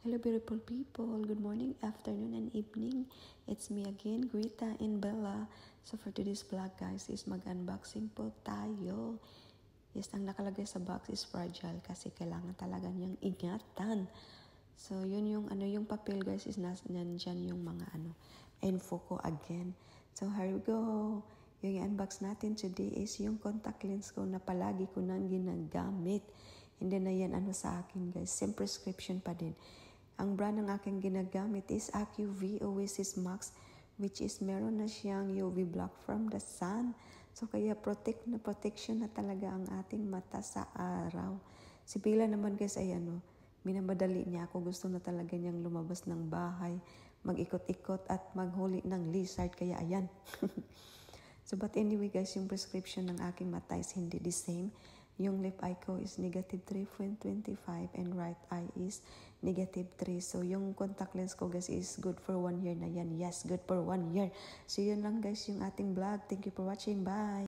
Hello beautiful people, good morning, afternoon, and evening. It's me again, Grita and Bella. So for today's vlog guys is mag-unboxing po tayo. Yes, ang nakalagay sa box is fragile kasi kailangan talaga niyang ingatan. So yun yung yung papel guys is nandyan yung mga info ko again. So here we go. Yung i-unbox natin today is yung contact lens ko na palagi ko nang ginagamit. Hindi na yan sa akin guys. Same prescription pa din. Ang brand ng aking ginagamit is AcuV Oasis Max, which is meron na siyang UV block from the sun. So kaya protection na talaga ang ating mata sa araw. Si Bella naman guys ay minamadali niya ako. Gusto na talaga niyang lumabas ng bahay, mag-ikot-ikot at maghuli ng lizard. Kaya ayan. So but anyway guys, yung prescription ng aking mata is hindi the same. Yung left eye ko is negative 3.25 and right eye is negative 3. So yung contact lens ko guys is good for 1 year na yan. Yes, good for 1 year. So yun lang guys yung ating vlog. Thank you for watching. Bye!